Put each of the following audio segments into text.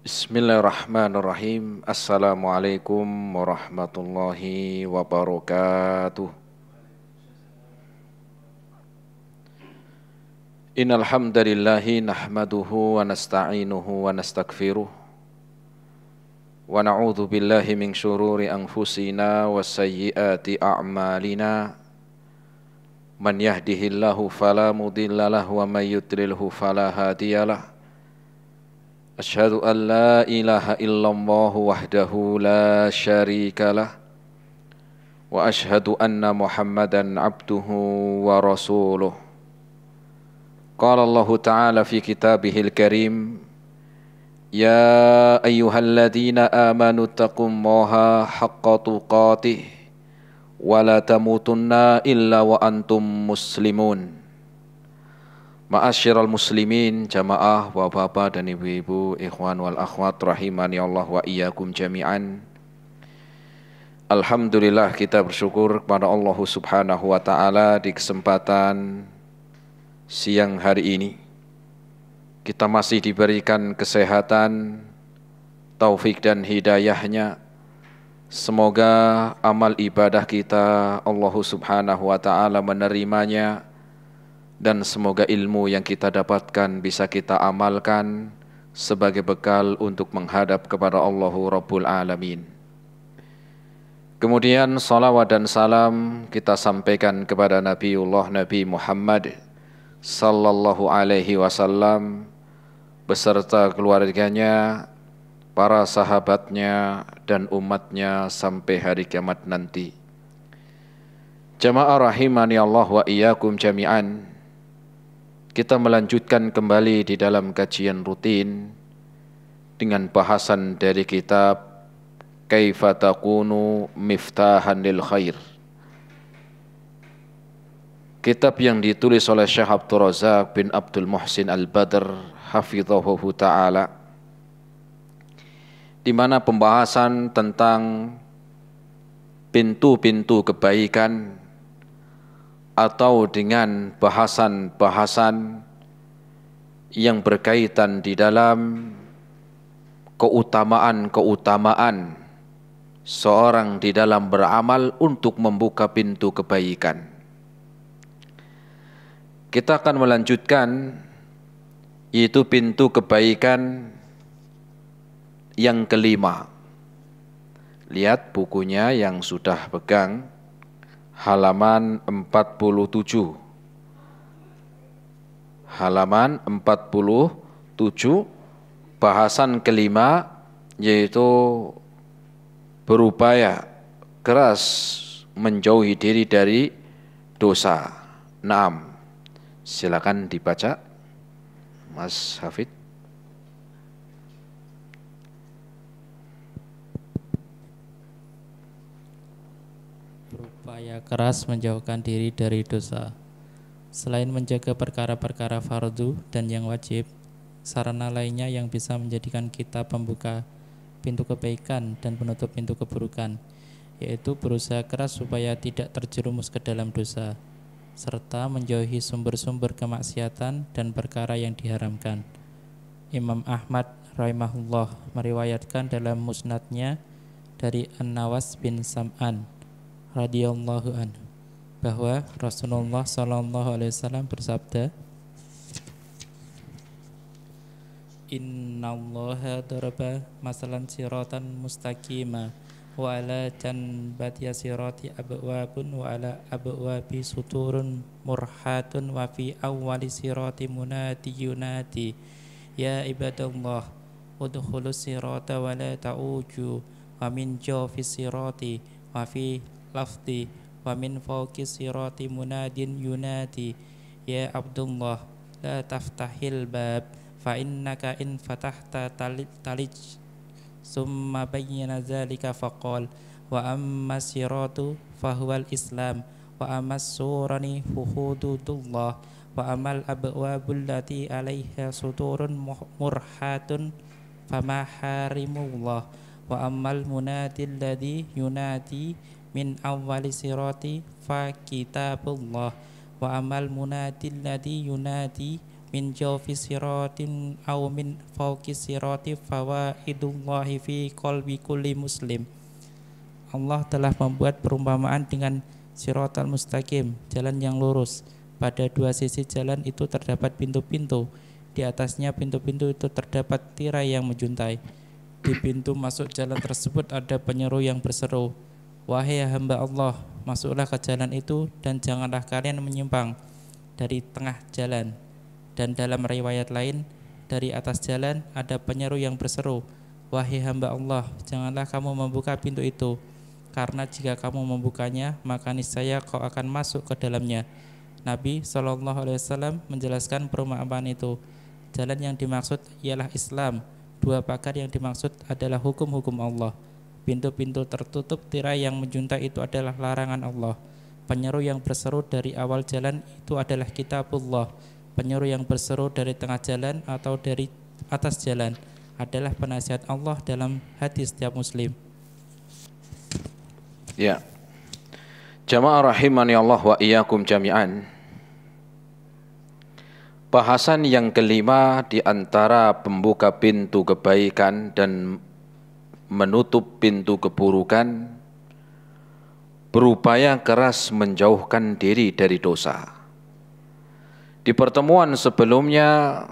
Bismillahirrahmanirrahim. Assalamualaikum warahmatullahi wabarakatuh. Innal hamdalillahi nahmaduhu wa nasta'inuhu wa nastaghfiruh wa na'udzu billahi min syururi anfusina wa sayyiati a'malina. Man yahdihillahu fala mudhillalah wa may yudlilhu fala hadiyalah. Asyhadu an la ilaha illallah wahdahu la syarika lah wa asyhadu anna Muhammadan abduhu wa rasuluh. Qala Allah Ta'ala fi kitabihil karim, ya ayyuhalladzina amanu taqullaha haqqa tuqatih wa la tamutunna illa wa antum muslimun. Ma'asyiral muslimin, jamaah, bapak-bapak dan ibu-ibu, ikhwan wal akhwat rahimani Allah wa iyyakum jami'an. Alhamdulillah, kita bersyukur kepada Allah Subhanahu wa taala di kesempatan siang hari ini. Kita masih diberikan kesehatan, taufik dan hidayahnya. Semoga amal ibadah kita Allah Subhanahu wa taala menerimanya, dan semoga ilmu yang kita dapatkan bisa kita amalkan sebagai bekal untuk menghadap kepada Allahu Rabbul Alamin. Kemudian salawat dan salam kita sampaikan kepada Nabiullah Nabi Muhammad sallallahu alaihi wasallam beserta keluarganya, para sahabatnya dan umatnya sampai hari kiamat nanti. Jamaah rahimani Allah wa iyyakum jami'an. Kita melanjutkan kembali di dalam kajian rutin dengan bahasan dari kitab Kaifa Takunu Miftahan lil Khair. Kitab yang ditulis oleh Syekh Abdul Razak bin Abdul Muhsin Al-Badr hafidhahu ta'ala, di mana pembahasan tentang pintu-pintu kebaikan atau dengan bahasan-bahasan yang berkaitan di dalam keutamaan-keutamaan seorang di dalam beramal untuk membuka pintu kebaikan. Kita akan melanjutkan, yaitu pintu kebaikan yang kelima. Lihat bukunya yang sudah pegang, halaman 47. Halaman 47, bahasan kelima, yaitu berupaya keras menjauhi diri dari dosa. Naam, silakan dibaca Mas Hafid. Berupaya keras menjauhkan diri dari dosa. Selain menjaga perkara-perkara fardu dan yang wajib, sarana lainnya yang bisa menjadikan kita pembuka pintu kebaikan dan penutup pintu keburukan, yaitu berusaha keras supaya tidak terjerumus ke dalam dosa, serta menjauhi sumber-sumber kemaksiatan dan perkara yang diharamkan. Imam Ahmad rahimahullah meriwayatkan dalam musnadnya dari An-Nawas bin Sam'an radhiyallahu anhu bahwa Rasulullah sallallahu alaihi wasallam bersabda, Innallaha daraba masalan siratan mustaqima wa ala janbati sirati abwabun wa ala abwabi suturun murhatun wa fi awwali sirati munadi yunadi ya ibadallah udkhulus sirata wa la ta'uju wa min jawfis sirati wa fi lafdi wa min fawqi sirati munadin yunadi ya Abdullah la taftahil bab fa innaka in fatahta talij summa bayyana zalika faqal wa amma siratu fahuwal islam wa amma surani fuhududullah wa amal abwabul lati alaiha suturun murhatun famaharimullah wa ammal munadil ladhi yunadi min awwali sirati fa kitabullah wa amal munadil ladhi yunadi min jawfi siratin aw min fawqi sirati fawaidullahi fi qalbi kulli muslim. Allah telah membuat perumpamaan dengan siratal mustaqim, jalan yang lurus. Pada dua sisi jalan itu terdapat pintu-pintu. Di atasnya pintu-pintu itu terdapat tirai yang menjuntai. Di pintu masuk jalan tersebut ada penyeru yang berseru, "Wahai hamba Allah, masuklah ke jalan itu dan janganlah kalian menyimpang dari tengah jalan." Dan dalam riwayat lain, dari atas jalan ada penyeru yang berseru, "Wahai hamba Allah, janganlah kamu membuka pintu itu, karena jika kamu membukanya, maka niscaya kau akan masuk ke dalamnya." Nabi SAW menjelaskan perumpamaan itu. Jalan yang dimaksud ialah Islam. Dua pagar yang dimaksud adalah hukum-hukum Allah. Pintu-pintu tertutup tirai yang menjuntai itu adalah larangan Allah. Penyeru yang berseru dari awal jalan itu adalah kitabullah. Penyeru yang berseru dari tengah jalan atau dari atas jalan adalah penasihat Allah dalam hati setiap muslim. Ya. Jamaah rahimani Allah wa iyyakum jami'an. Bahasan yang kelima di antara pembuka pintu kebaikan dan menutup pintu keburukan, berupaya keras menjauhkan diri dari dosa. Di pertemuan sebelumnya,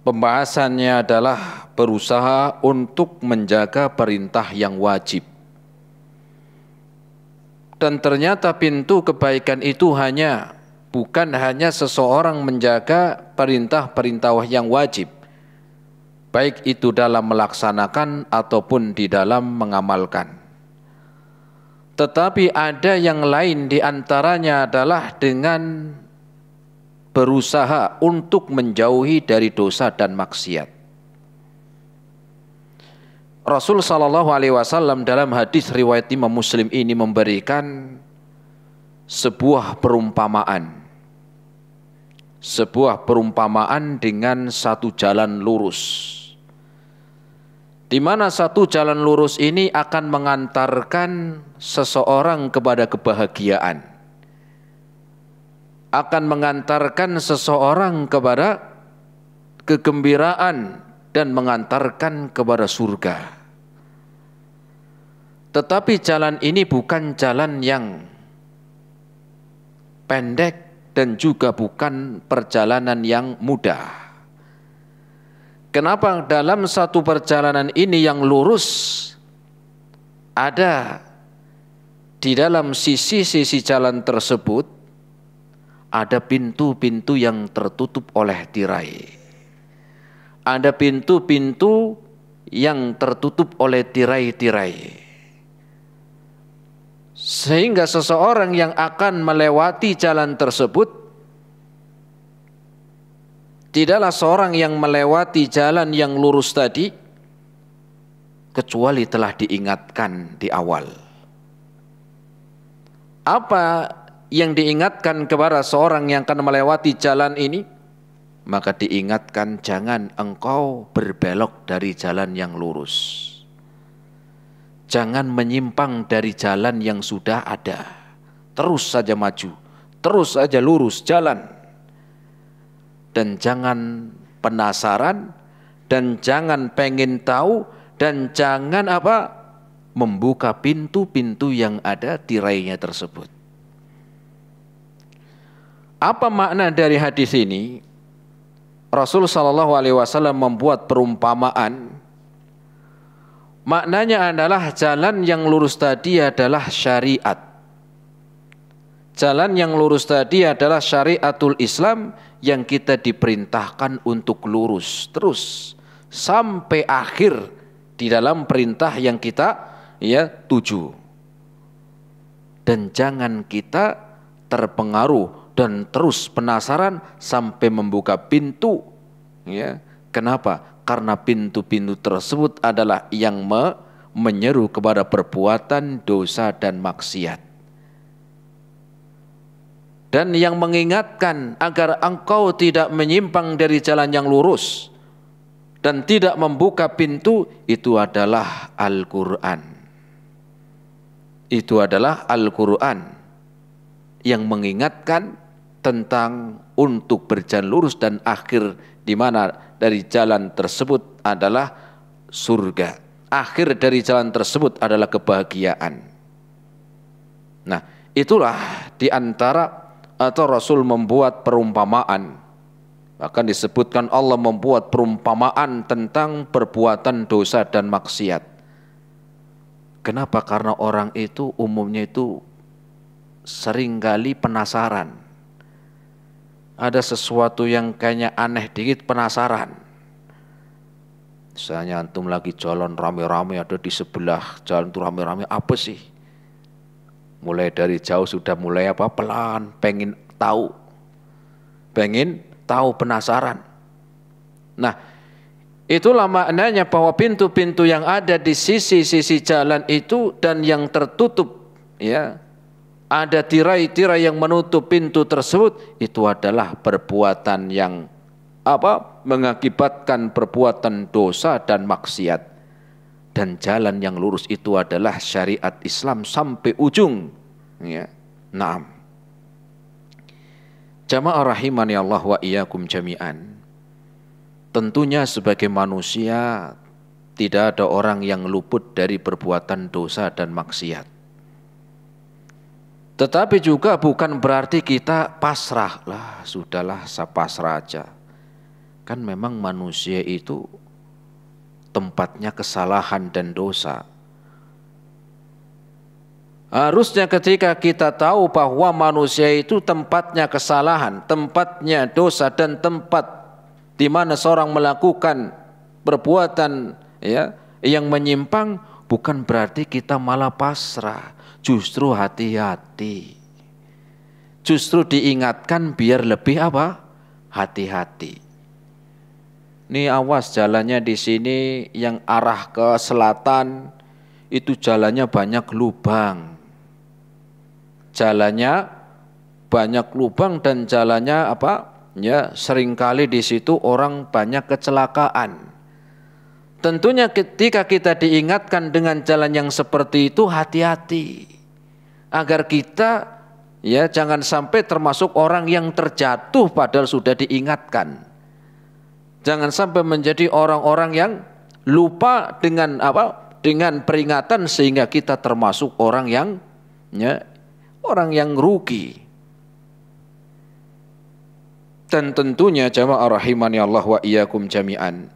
pembahasannya adalah berusaha untuk menjaga perintah yang wajib. Dan ternyata pintu kebaikan itu bukan hanya seseorang menjaga perintah-perintah yang wajib, baik itu dalam melaksanakan ataupun di dalam mengamalkan. Tetapi ada yang lain di antaranya adalah dengan berusaha untuk menjauhi dari dosa dan maksiat. Rasul SAW dalam hadis riwayat Imam Muslim ini memberikan sebuah perumpamaan dengan satu jalan lurus, di mana satu jalan lurus ini akan mengantarkan seseorang kepada kebahagiaan, akan mengantarkan seseorang kepada kegembiraan dan mengantarkan kepada surga. Tetapi jalan ini bukan jalan yang pendek dan juga bukan perjalanan yang mudah. Kenapa? Dalam satu perjalanan ini yang lurus, ada di dalam sisi-sisi jalan tersebut ada pintu-pintu yang tertutup oleh tirai. Ada pintu-pintu yang tertutup oleh tirai-tirai. Sehingga seseorang yang akan melewati jalan tersebut tidaklah seorang yang melewati jalan yang lurus tadi kecuali telah diingatkan di awal. Apa yang diingatkan kepada seorang yang akan melewati jalan ini? Maka diingatkan, jangan engkau berbelok dari jalan yang lurus. Jangan menyimpang dari jalan yang sudah ada. Terus saja maju, terus saja lurus jalan. Dan jangan penasaran, dan jangan pengen tahu, dan jangan membuka pintu-pintu yang ada tirainya tersebut. Apa makna dari hadis ini? Rasul SAW membuat perumpamaan. Maknanya adalah jalan yang lurus tadi adalah syariat. Jalan yang lurus tadi adalah syariatul Islam yang kita diperintahkan untuk lurus terus sampai akhir di dalam perintah yang kita tuju. Dan jangan kita terpengaruh dan terus penasaran sampai membuka pintu. Kenapa? Karena pintu-pintu tersebut adalah yang menyeru kepada perbuatan dosa dan maksiat. Dan yang mengingatkan agar engkau tidak menyimpang dari jalan yang lurus dan tidak membuka pintu, itu adalah Al-Quran. Itu adalah Al-Quran yang mengingatkan tentang untuk berjalan lurus dan akhir di mana dari jalan tersebut adalah surga. Akhir dari jalan tersebut adalah kebahagiaan. Nah, itulah di antara atau Rasul membuat perumpamaan. Bahkan disebutkan Allah membuat perumpamaan tentang perbuatan dosa dan maksiat. Kenapa? Karena orang itu umumnya itu seringkali penasaran. Ada sesuatu yang kayaknya aneh dikit, penasaran. Misalnya antum lagi jalan rame-rame, ada di sebelah jalan itu rame-rame, apa sih? Mulai dari jauh sudah mulai apa? Pelan, pengen tahu, penasaran. Nah, itulah maknanya bahwa pintu-pintu yang ada di sisi-sisi jalan itu dan yang tertutup, ya, ada tirai-tirai yang menutup pintu tersebut, itu adalah perbuatan yang apa? Mengakibatkan perbuatan dosa dan maksiat. Dan jalan yang lurus itu adalah syariat Islam sampai ujung. Ya. Naam. Jamaah rahimani Allah wa iyyakum jami'an. Tentunya sebagai manusia tidak ada orang yang luput dari perbuatan dosa dan maksiat. Tetapi juga bukan berarti kita pasrah lah, sudahlah saya pasrah aja. Kan memang manusia itu tempatnya kesalahan dan dosa. Harusnya ketika kita tahu bahwa manusia itu tempatnya kesalahan, tempatnya dosa dan tempat di mana seorang melakukan perbuatan ya yang menyimpang, bukan berarti kita malah pasrah. Justru hati-hati. Justru diingatkan biar lebih apa? Hati-hati. Ini awas jalannya di sini yang arah ke selatan itu jalannya banyak lubang. Jalannya banyak lubang dan jalannya apa? Ya, seringkali di situ orang banyak kecelakaan. Tentunya ketika kita diingatkan dengan jalan yang seperti itu, hati-hati agar kita ya jangan sampai termasuk orang yang terjatuh padahal sudah diingatkan. Jangan sampai menjadi orang-orang yang lupa dengan apa? Dengan peringatan sehingga kita termasuk orang yang ya, orang yang rugi. Dan tentunya jamaah rahimani Allah wa iyyakum jami'an.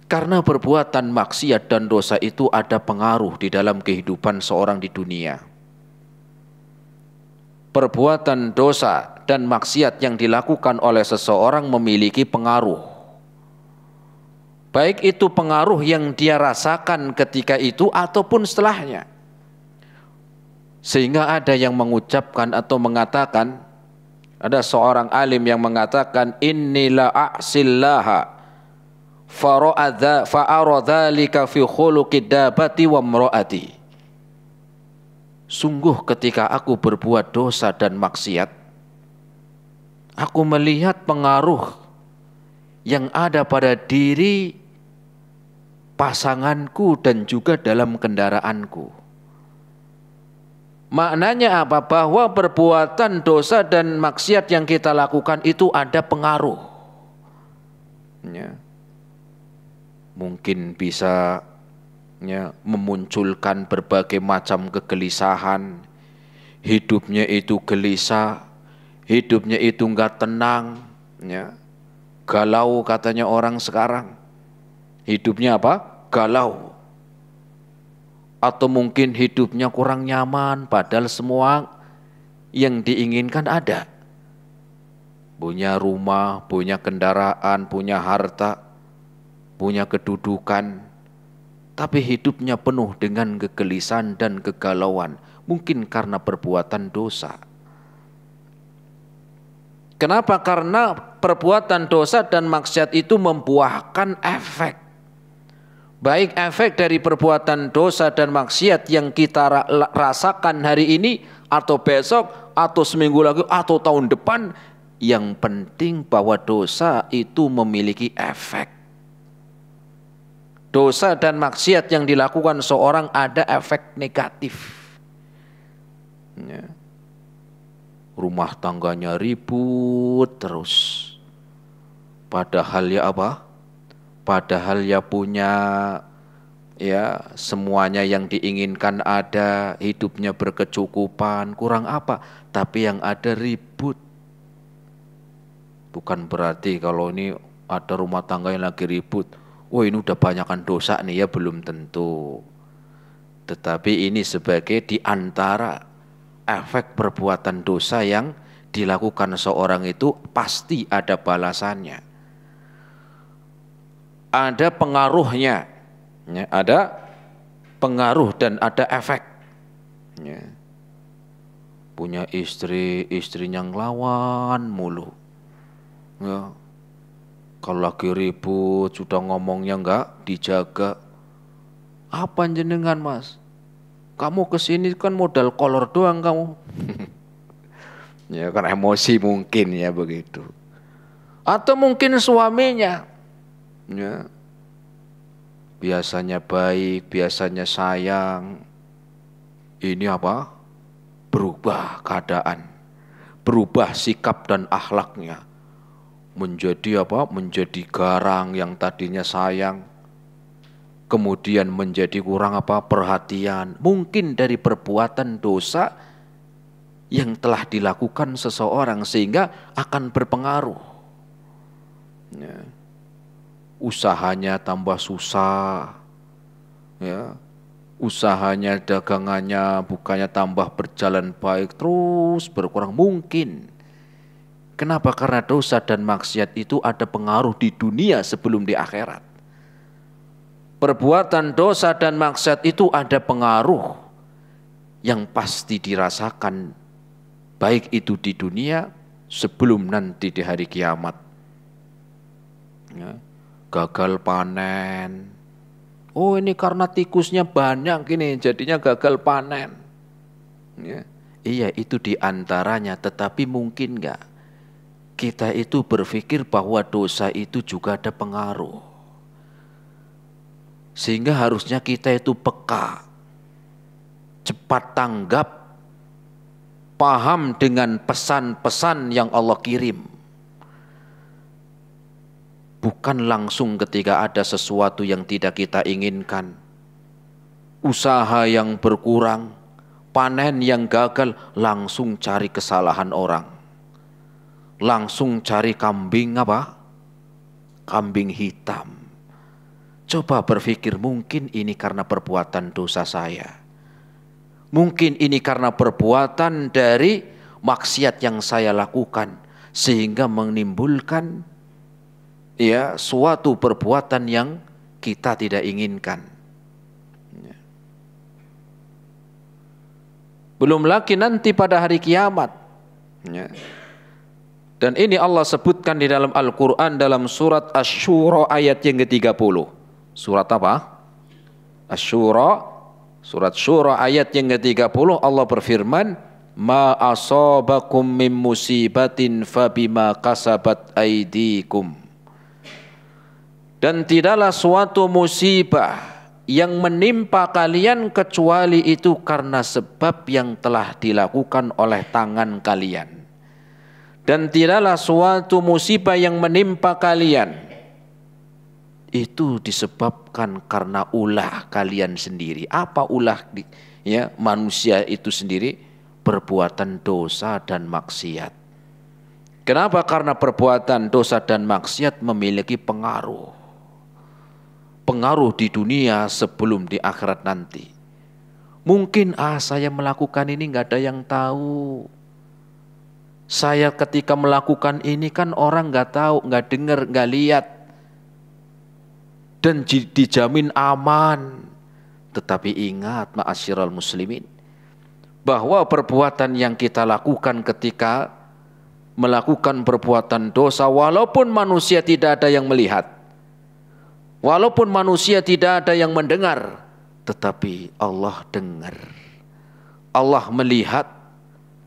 Karena perbuatan maksiat dan dosa itu ada pengaruh di dalam kehidupan seorang di dunia. Perbuatan dosa dan maksiat yang dilakukan oleh seseorang memiliki pengaruh. Baik itu pengaruh yang dia rasakan ketika itu ataupun setelahnya. Sehingga ada yang mengucapkan atau mengatakan, ada seorang alim yang mengatakan, innila a'sillaha fa'aradhalika fi khuluqid dabati wa mra'ati. Sungguh ketika aku berbuat dosa dan maksiat, aku melihat pengaruh yang ada pada diri pasanganku dan juga dalam kendaraanku. Maknanya apa? Bahwa perbuatan dosa dan maksiat yang kita lakukan itu ada pengaruh. Ya. Mungkin bisa ya, memunculkan berbagai macam kegelisahan, hidupnya itu gelisah, hidupnya itu enggak tenang, ya. Galau katanya orang sekarang, hidupnya apa? Galau. Atau mungkin hidupnya kurang nyaman, padahal semua yang diinginkan ada. Punya rumah, punya kendaraan, punya harta, punya kedudukan, tapi hidupnya penuh dengan kegelisahan dan kegalauan, mungkin karena perbuatan dosa. Kenapa? Karena perbuatan dosa dan maksiat itu membuahkan efek. Baik efek dari perbuatan dosa dan maksiat yang kita rasakan hari ini, atau besok, atau seminggu lagi, atau tahun depan. Yang penting bahwa dosa itu memiliki efek. Dosa dan maksiat yang dilakukan seorang ada efek negatif. Ya. Rumah tangganya ribut terus. Padahal ya apa? Padahal ya punya ya semuanya yang diinginkan ada, hidupnya berkecukupan, kurang apa? Tapi yang ada ribut. Bukan berarti kalau ini ada rumah tangga yang lagi ribut, oh ini udah banyakan dosa nih ya, belum tentu. Tetapi ini sebagai di antara efek perbuatan dosa yang dilakukan seorang itu pasti ada balasannya. Ada pengaruhnya, ya, ada pengaruh dan ada efek. Ya. Punya istri, istrinya ngelawan mulu. Ya. Kalau lagi ribut, sudah ngomongnya enggak dijaga. Apa jenengan mas? Kamu kesini kan modal kolor doang kamu. Ya kan emosi mungkin ya begitu. Atau mungkin suaminya. Ya. Biasanya baik, biasanya sayang. Ini apa? Berubah keadaan. Berubah sikap dan akhlaknya. Menjadi apa? Menjadi garang yang tadinya sayang. Kemudian menjadi kurang apa? Perhatian. Mungkin dari perbuatan dosa yang telah dilakukan seseorang sehingga akan berpengaruh. Ya. Usahanya tambah susah, ya, usahanya, dagangannya, bukannya tambah berjalan baik, terus berkurang mungkin. Kenapa? Karena dosa dan maksiat itu ada pengaruh di dunia sebelum di akhirat. Perbuatan dosa dan maksiat itu ada pengaruh yang pasti dirasakan, baik itu di dunia sebelum nanti di hari kiamat. Ya. Gagal panen. Oh ini karena tikusnya banyak gini, jadinya gagal panen. Ya. Iya itu diantaranya, tetapi mungkin enggak kita itu berpikir bahwa dosa itu juga ada pengaruh. Sehingga harusnya kita itu peka, cepat tanggap, paham dengan pesan-pesan yang Allah kirim. Bukan langsung ketika ada sesuatu yang tidak kita inginkan, usaha yang berkurang, panen yang gagal, langsung cari kesalahan orang. Langsung cari kambing apa? Kambing hitam. Coba berpikir, mungkin ini karena perbuatan dosa saya. Mungkin ini karena perbuatan dari maksiat yang saya lakukan, sehingga menimbulkan ya suatu perbuatan yang kita tidak inginkan. Belum lagi nanti pada hari kiamat. Dan ini Allah sebutkan di dalam Al-Quran dalam surat Asy-Syura ayat yang ke-30. Surat apa? Asy-Syura, surat Syura ayat yang ke-30, Allah berfirman, ma asabakum min musibatin fabima kasabat aydikum. Dan tidaklah suatu musibah yang menimpa kalian kecuali itu karena sebab yang telah dilakukan oleh tangan kalian. Dan tidaklah suatu musibah yang menimpa kalian itu disebabkan karena ulah kalian sendiri. Apa ulah ya manusia itu sendiri? Perbuatan dosa dan maksiat. Kenapa? Karena perbuatan dosa dan maksiat memiliki pengaruh. Pengaruh di dunia sebelum di akhirat nanti. Mungkin saya melakukan ini nggak ada yang tahu. Saya ketika melakukan ini kan orang nggak tahu, nggak dengar, nggak lihat, dan dijamin aman. Tetapi ingat ma'asyiral muslimin, bahwa perbuatan yang kita lakukan ketika melakukan perbuatan dosa, walaupun manusia tidak ada yang melihat, walaupun manusia tidak ada yang mendengar, tetapi Allah dengar, Allah melihat,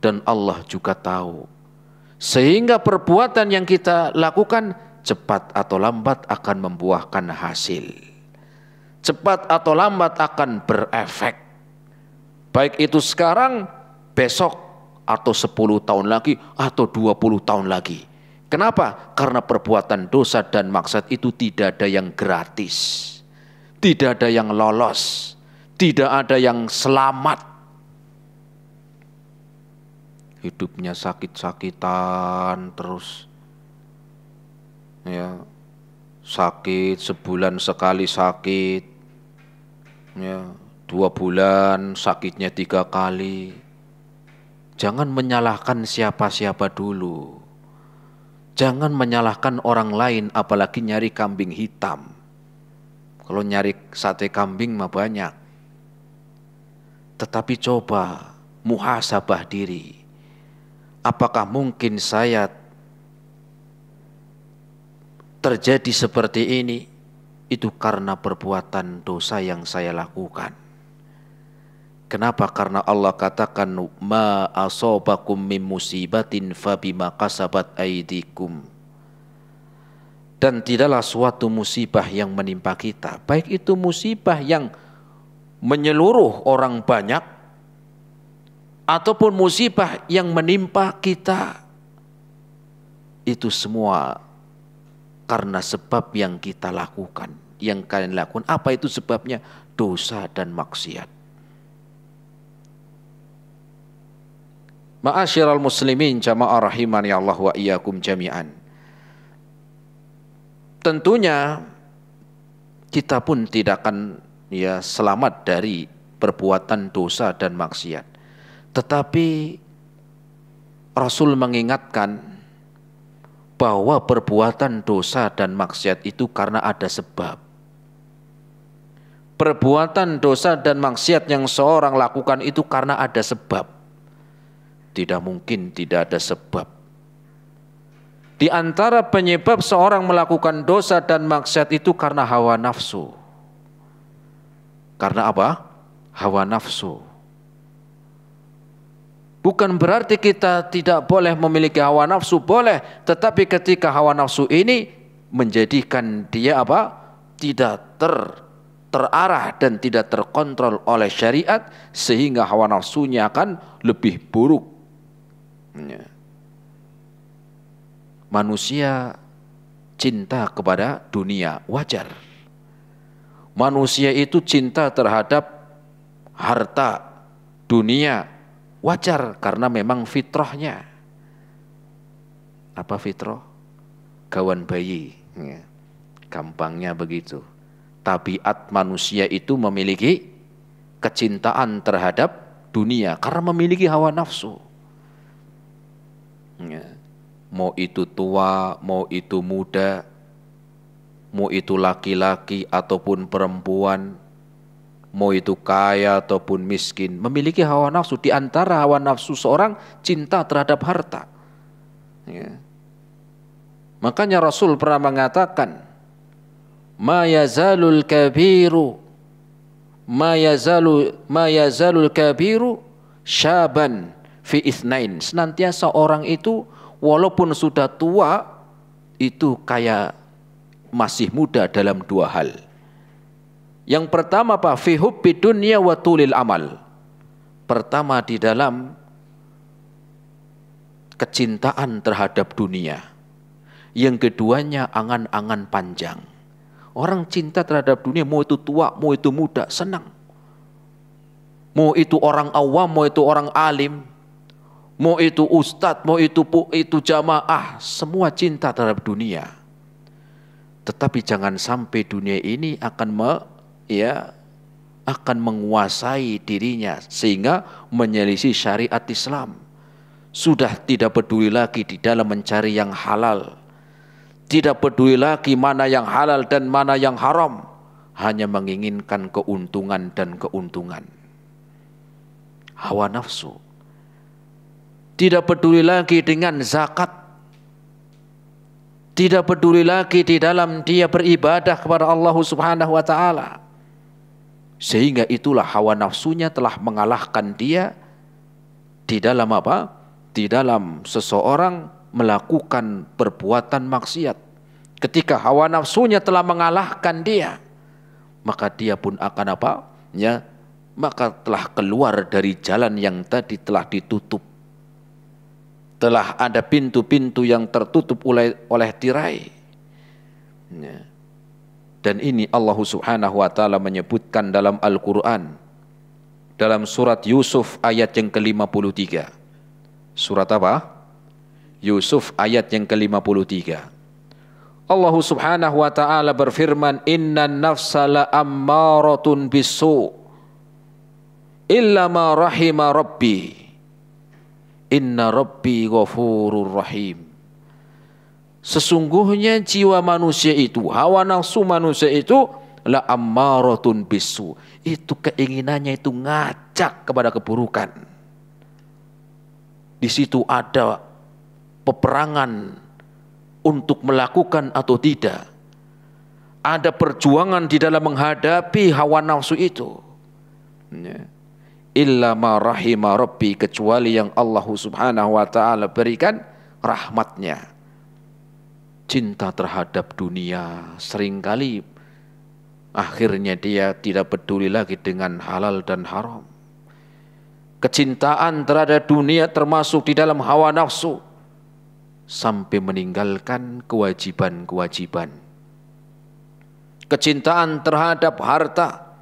dan Allah juga tahu. Sehingga perbuatan yang kita lakukan cepat atau lambat akan membuahkan hasil. Cepat atau lambat akan berefek. Baik itu sekarang, besok, atau 10 tahun lagi, atau 20 tahun lagi. Kenapa? Karena perbuatan dosa dan maksiat itu tidak ada yang gratis. Tidak ada yang lolos. Tidak ada yang selamat. Hidupnya sakit-sakitan terus. Ya, sakit, sebulan sekali sakit. Ya, 2 bulan sakitnya 3 kali. Jangan menyalahkan siapa-siapa dulu. Jangan menyalahkan orang lain, apalagi nyari kambing hitam. Kalau nyari sate kambing mah banyak. Tetapi coba muhasabah diri. Apakah mungkin saya terjadi seperti ini? Itu karena perbuatan dosa yang saya lakukan. Kenapa? Karena Allah katakan ma asobakum min musibatin fabima kasabat aidikum. Dan tidaklah suatu musibah yang menimpa kita, baik itu musibah yang menyeluruh orang banyak ataupun musibah yang menimpa kita, itu semua karena sebab yang kita lakukan. Yang kalian lakukan, apa itu sebabnya? Dosa dan maksiat. Ma'asyiral muslimin jamaah rahimani Allah wa iyyakum jami'an. Tentunya kita pun tidak akan selamat dari perbuatan dosa dan maksiat. Tetapi Rasul mengingatkan bahwa perbuatan dosa dan maksiat itu karena ada sebab. Perbuatan dosa dan maksiat yang seorang lakukan itu karena ada sebab. Tidak mungkin tidak ada sebab. Di antara penyebab seorang melakukan dosa dan maksiat itu karena hawa nafsu. Karena apa? Hawa nafsu. Bukan berarti kita tidak boleh memiliki hawa nafsu, boleh. Tetapi ketika hawa nafsu ini menjadikan dia apa? Tidak terarah dan tidak terkontrol oleh syariat, sehingga hawa nafsunya akan lebih buruk. Manusia cinta kepada dunia, wajar. Manusia itu cinta terhadap harta, dunia, wajar, karena memang fitrahnya. Apa fitrah? Gawan bayi. Gampangnya begitu. Tabiat manusia itu memiliki kecintaan terhadap dunia karena memiliki hawa nafsu. Mau itu tua, mau itu muda, mau itu laki-laki ataupun perempuan, mau itu kaya ataupun miskin, memiliki hawa nafsu. Di antara hawa nafsu seorang cinta terhadap harta. Makanya Rasul pernah mengatakan, ma yazalul kabiru syaban fi itsnain. Senantiasa orang itu walaupun sudah tua itu kayak masih muda dalam 2 hal. Yang pertama apa? Fi hubbi dunya wa tulil amal. Pertama di dalam kecintaan terhadap dunia. Yang keduanya angan-angan panjang. Orang cinta terhadap dunia, mau itu tua, mau itu muda, senang. Mau itu orang awam, mau itu orang alim, mau itu ustadz, mau itu jamaah, semua cinta terhadap dunia. Tetapi jangan sampai dunia ini akan menguasai dirinya sehingga menyelisih syariat Islam. Sudah tidak peduli lagi di dalam mencari yang halal. Tidak peduli lagi mana yang halal dan mana yang haram. Hanya menginginkan keuntungan dan keuntungan. Hawa nafsu. Tidak peduli lagi dengan zakat. Tidak peduli lagi di dalam dia beribadah kepada Allah Subhanahu wa ta'ala. Sehingga itulah hawa nafsunya telah mengalahkan dia di dalam apa? Di dalam seseorang melakukan perbuatan maksiat. Ketika hawa nafsunya telah mengalahkan dia, maka dia pun akan apa? Maka telah keluar dari jalan yang tadi telah ditutup. telah ada pintu-pintu yang tertutup oleh tirai. Ya. Dan ini Allah Subhanahu wa taala menyebutkan dalam Al-Qur'an dalam surat Yusuf ayat yang ke-53. Surat apa? Yusuf ayat yang ke-53. Allah Subhanahu wa taala berfirman, "Innan nafsa la'ammaratun bisu' illa ma rahima rabbi. Inna rabbi ghafurur rahim." Sesungguhnya jiwa manusia itu, hawa nafsu manusia itu la ammaratun bisu. Itu keinginannya itu ngajak kepada keburukan. Di situ ada peperangan untuk melakukan atau tidak. Ada perjuangan di dalam menghadapi hawa nafsu itu. Illa ma rahima rabbi, kecuali yang Allah Subhanahu wa taala berikan rahmatnya. Cinta terhadap dunia seringkali akhirnya dia tidak peduli lagi dengan halal dan haram. Kecintaan terhadap dunia termasuk di dalam hawa nafsu sampai meninggalkan kewajiban-kewajiban. Kecintaan terhadap harta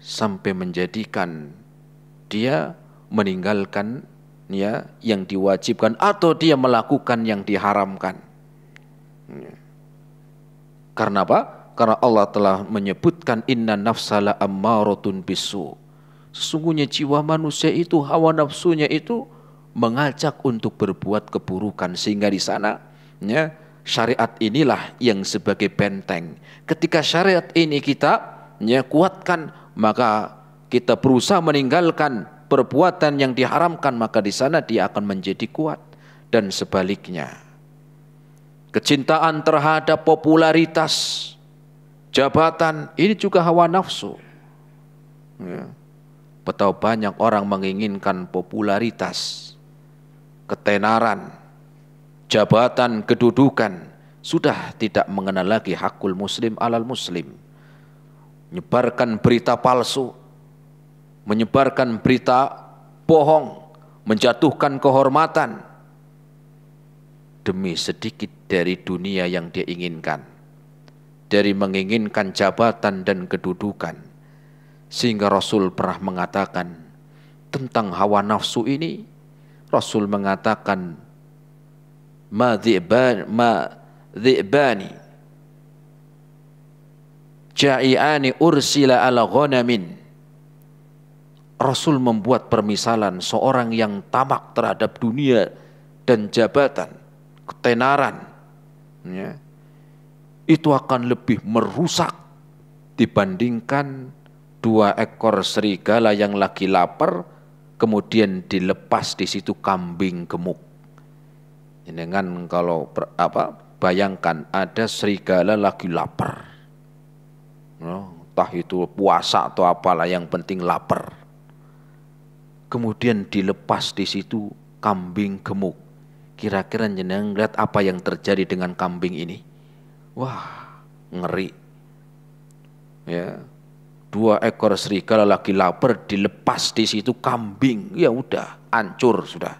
sampai menjadikan dia meninggalkan ya yang diwajibkan atau dia melakukan yang diharamkan. Karena apa? Karena Allah telah menyebutkan inna nafsala ammaratun bisu. Sesungguhnya jiwa manusia itu, hawa nafsunya itu mengajak untuk berbuat keburukan, sehingga di sana ya syariat inilah yang sebagai benteng. Ketika syariat ini kita ya kuatkan, maka kita berusaha meninggalkan perbuatan yang diharamkan, maka di sana dia akan menjadi kuat. Dan sebaliknya, kecintaan terhadap popularitas, jabatan, ini juga hawa nafsu. Ya. Betapa banyak orang menginginkan popularitas, ketenaran, jabatan, kedudukan, sudah tidak mengenal lagi hakul muslim alal muslim. Menyebarkan berita palsu, menyebarkan berita bohong, menjatuhkan kehormatan demi sedikit dari dunia yang dia inginkan, dari menginginkan jabatan dan kedudukan. Sehingga Rasul pernah mengatakan tentang hawa nafsu ini, Rasul mengatakan ma dhi'bani ja'i'ani ursila ala ghanamin. Rasul membuat permisalan seorang yang tamak terhadap dunia dan jabatan, ketenaran, ya, itu akan lebih merusak dibandingkan 2 ekor serigala yang lagi lapar, kemudian dilepas di situ kambing gemuk. Dengan kalau bayangkan ada serigala lagi lapar, entah itu puasa atau apalah, yang penting lapar. Kemudian dilepas di situ kambing gemuk. Kira-kira jenengan lihat apa yang terjadi dengan kambing ini? Wah, ngeri. Ya, 2 ekor serigala lagi lapar dilepas di situ kambing, ya udah hancur sudah.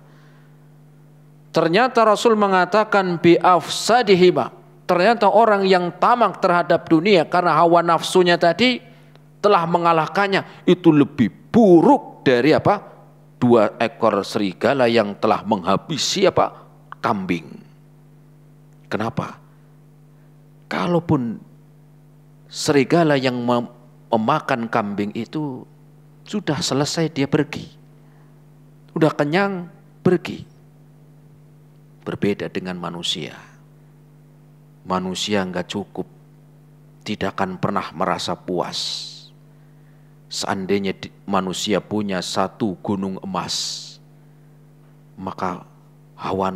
Ternyata Rasul mengatakan bi afsadihima. Ternyata orang yang tamak terhadap dunia karena hawa nafsunya tadi telah mengalahkannya, itu lebih buruk dari 2 ekor serigala yang telah menghabisi kambing. Kenapa? Kalaupun serigala yang memakan kambing itu sudah selesai, dia pergi, udah kenyang, pergi. Berbeda dengan manusia. Manusia enggak cukup, tidak akan pernah merasa puas. Seandainya manusia punya 1 gunung emas, maka hawa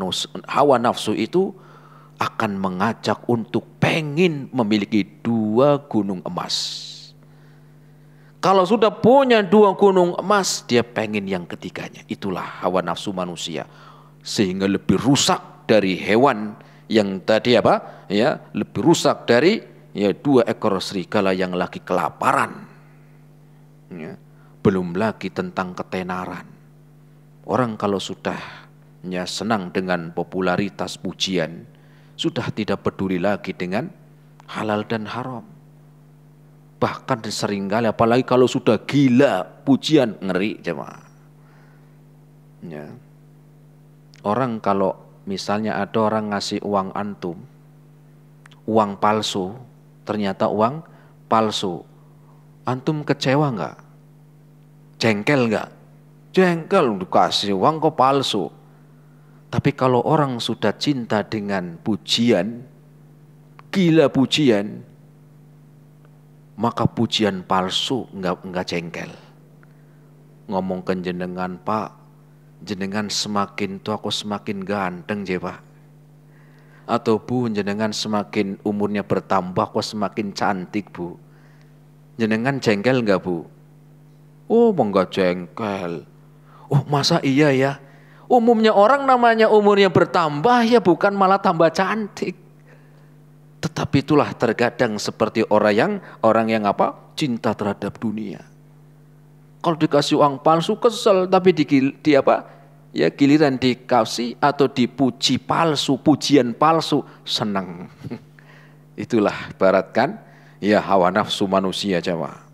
nafsu itu akan mengajak untuk pengen memiliki 2 gunung emas. Kalau sudah punya 2 gunung emas, dia pengen yang ketiganya. Itulah hawa nafsu manusia, sehingga lebih rusak dari hewan yang tadi ya, lebih rusak dari 2 ekor serigala yang lagi kelaparan. Ya. Belum lagi tentang ketenaran. Orang kalau sudah senang dengan popularitas pujian, sudah tidak peduli lagi dengan halal dan haram. Bahkan seringkali apalagi kalau sudah gila pujian, ngeri jemaah. Ya. Orang kalau misalnya ada orang ngasih uang antum, uang palsu, ternyata uang palsu. Antum kecewa enggak? Jengkel enggak? Jengkel, dikasih uang kok palsu. Tapi kalau orang sudah cinta dengan pujian, gila pujian, maka pujian palsu enggak jengkel. Ngomong ke jenengan, Pak, jenengan semakin tua aku semakin ganteng je Pak. Atau Bu, jenengan semakin umurnya bertambah aku semakin cantik Bu. Jenengan jengkel enggak Bu? Oh enggak jengkel. Oh masa iya ya? Umumnya orang namanya umurnya bertambah ya bukan malah tambah cantik. Tetapi itulah terkadang seperti orang yang cinta terhadap dunia. Kalau dikasih uang palsu kesel, tapi giliran dikasih atau dipuji palsu, pujian palsu, senang. Itulah ibaratkan ya hawa nafsu manusia jemaah.